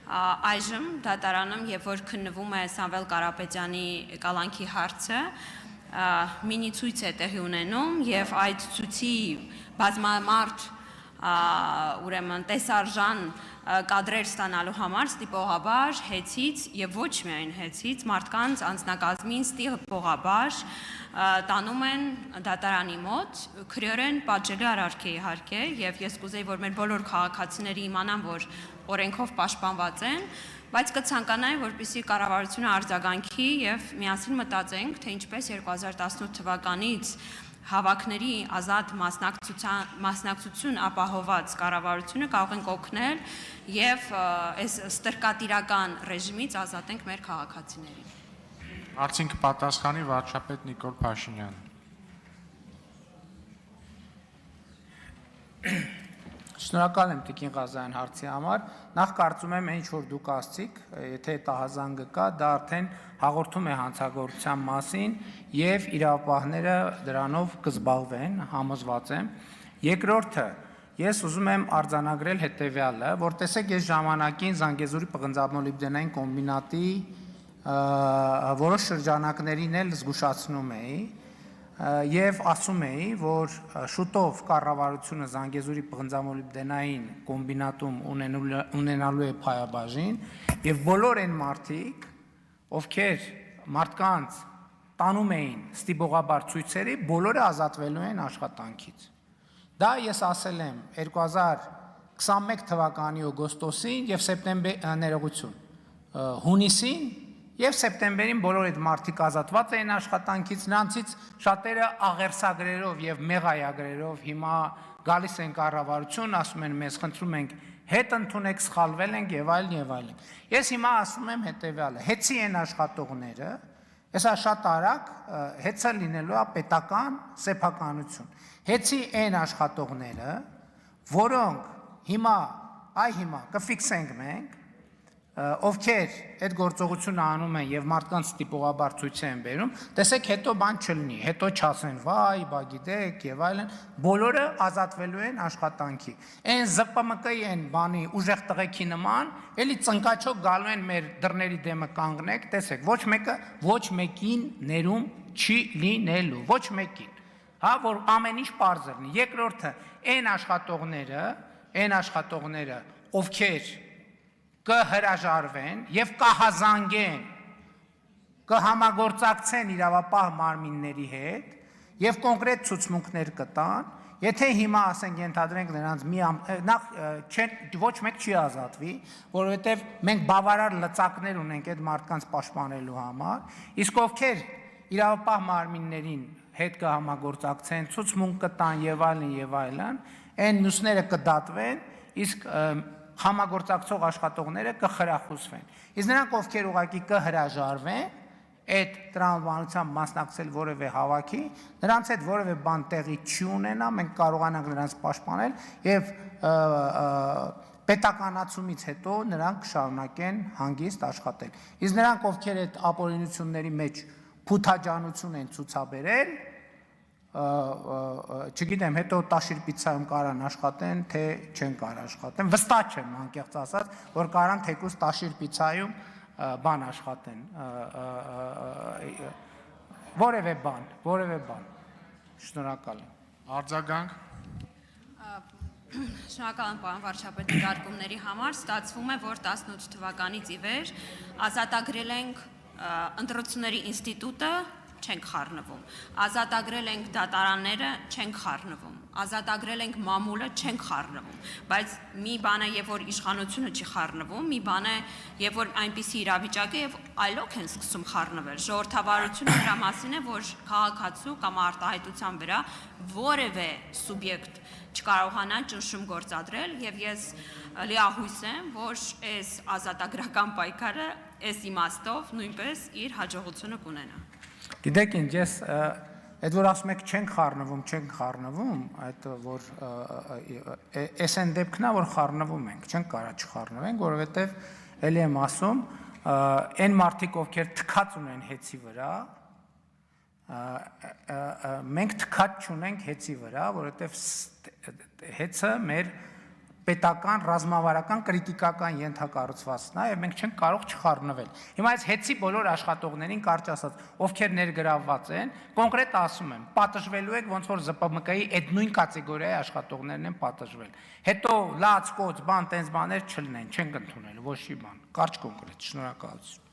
Այժմ դատարանում, երբ որ քննվում է Սամվել Կարապետյանի կալանքի հարցը, մինի ցույց է տեղի ունենում եւ այդ ցույցի բազմամարդ ուրեմն տեսարժան կադրեր ստանալու համար ստիպողաբար հեծից եւ ոչ միայն հեծից մարդկանց անձնակազմին ստիպողաբար տանում են դատարանի մոտ քրեորեն պատժելի արարք է իհարկե եւ ես կուզեի որ մեր բոլոր քաղաքացիները իմանան որ օրենքով պաշտպանված են բայց կցանկանայի որպեսզի կառավարությունը արձագանքի եւ միասին մտածենք թե ինչպես 2018 թվականից հավաքների ազատ մասնակցություն ապահոված կառավարությունը կարող են օգնել եւ այս ստրկատիրական ռեժիմից ազատենք մեր քաղաքացիներին Հարցին կպատասխանի վարչապետ Նիկոլ Փաշինյանը Շնորհակալ եմ Տիկին Ղազարյան հարցի համար նախ կարծում եմ ինչ որ դուք ասցիք եթե տահազանգը կա դա արդեն հաղորդում է հանցագործության մասին եւ իրավապահները դրանով կզբաղվեն համոզված եմ երկրորդը ես ուզում եմ արձանագրել հետեւյալը որ տեսեք ես ժամանակին Զանգեզուրի պղնձամոլիբդենային կոմբինատի որոշ շրջանակներին էլ զգուշացնում էի եւ ասում էի, որ շուտով կառավարությունը Զանգեզուրի պղնձամոլիբդենային կոմբինատում ունենալու է փայաբաժին եւ բոլոր այն մարդիկ, ովքեր մարդկանց տանում էին ստիպողաբար ցույցերի, բոլորը ազատվելու են աշխատանքից։ Դա ես ասել եմ 2021 թվականի օգոստոսին եւ հունիսին Եվ սեպտեմբերին բոլոր այդ մարդիկ ազատված էին աշխատանքից, նրանցից շատերը աղերսագրերով եւ մեղայագրերով հիմա գալիս են կառավարություն, ասում են մեզ խնդրում ենք հետ ընդունեք, սխալվել ենք եւ այլն եւ այլն։ Ես հիմա ասում եմ հետեւյալը. հեծի են աշխատողները, հեսա շատ արագ հեծը լինելու է պետական սեփականություն։ Հեծի են աշխատողները, որոնք հիմա կֆիքսենք մենք ովքեր այդ գործողությունը անում են եւ մարդկանց ստիպողաբար ցույց են բերում, տեսեք հետո բան չլինի, հետո չասեն վայ, բա գիտեք եւ այլն, բոլորը ազատվելու են աշխատանքի։ Այն ԶՊՄԿ-ի են բանի ուժեղ տղեկի նման, էլի ծնկաչոք գալու են մեր դռների դեմը կանգնեք, տեսեք, ոչ մեկին ներում չի լինելու, ոչ մեկին։ Հա, որ ամեն ինչ պարզ լինի։ Երկրորդը, այն աշխատողները, ովքեր կհրաժարվեն եւ կհազանգեն կհամագործակցեն իրավապահ մարմինների հետ եւ կոնկրետ ցուցմունքներ կտան եթե հիմա ասենք ենթադրենք նրանց ոչ մեկ չի ազատվի որովհետեւ մենք բավարար լծակներ ունենք այդ մարդկանց պաշտպանելու համար իսկ ովքեր իրավապահ մարմիններին հետ կհամագործակցեն ցուցմունք կտան եւ այլն այն մյուսները կդատվեն իսկ համագործակցող աշխատողները կխրախուսվեն։ Իսկ նրանք ովքեր ուղղակի կհրաժարվեն այդ տրամաբանությամբ մասնակցել որևէ հավաքի, նրանց հետ որևէ բան տեղի չի ունենա, մենք կարողանանք նրանց պաշտպանել եւ պետականացումից հետո նրանք կշարունակեն հանգիստ աշխատել։ Իսկ նրանք ովքեր այդ ապօրինությունների մեջ փութաջանություն են ցուցաբերել չգիտեմ, հետո տաշիր պիցայում կարան աշխատեն, թե չեն կար աշխատեն, վստահ չեմ անկեղծ ասած, որ կարան թեկուզ տաշիր պիցայում բան աշխատեն, որևէ բան, շնորհակալ եմ։ Արձագանք Շնորհակալ եմ պարոն վարչապետ դիտարկումների համար, ստացվում է, որ 18 թվականից ի վեր ազատագրել ենք ընտրությունների ինստիտուտը չենք խառնվում, ազատագրել ենք դատարանները, չենք խառնվում, ազատագրել ենք մամուլը, չենք խառնվում, բայց մի բան է, երբ որ իշխանությունը չի խառնվում, մի բան է, երբ որ այնպիսի իրավիճակ է եւ այլոք են սկսում խառնվել։ Ժողովրդավարությունը դրա մասին է, որ քաղաքացու կամ արտահայտության վրա որևէ սուբյեկտ չկարողանա ճնշում գործադրել եւ ես լիահույս եմ, որ այս ազատագրական պայքարը այս իմաստով նույնպես իր հաջողությունը կունենա։ Գիտեք ինչ, ես այդ որ ասում եք չենք խառնվում, այդ որ այս են դեպքն է, որ խառնվում ենք, չենք կարա չխառնվենք, որովհետև էլի եմ ասում, այն մարդիկ, ովքեր թքած ունեն հեծի վրա, մենք թքած չունենք հեծի վրա, որովհետև հեծը մեր պետական, ռազմավարական, կրիտիկական ենթակառուցվածքն է, եւ մենք չենք կարող չխառնվել։ Հիմա այս հետցի բոլոր աշխատողներին կարճ ասած, ովքեր ներգրավված են, կոնկրետ ասում եմ, պատժվելու եք ոնց որ ԶՊՄԿ-ի այդ նույն կատեգորիայի աշխատողներն են պատժվել։ Հետո լաց, կոց, բան, տենց բաներ չլինեն, չենք ընդունել ոչ մի բան։ Կարճ կոնկրետ, շնորհակալություն։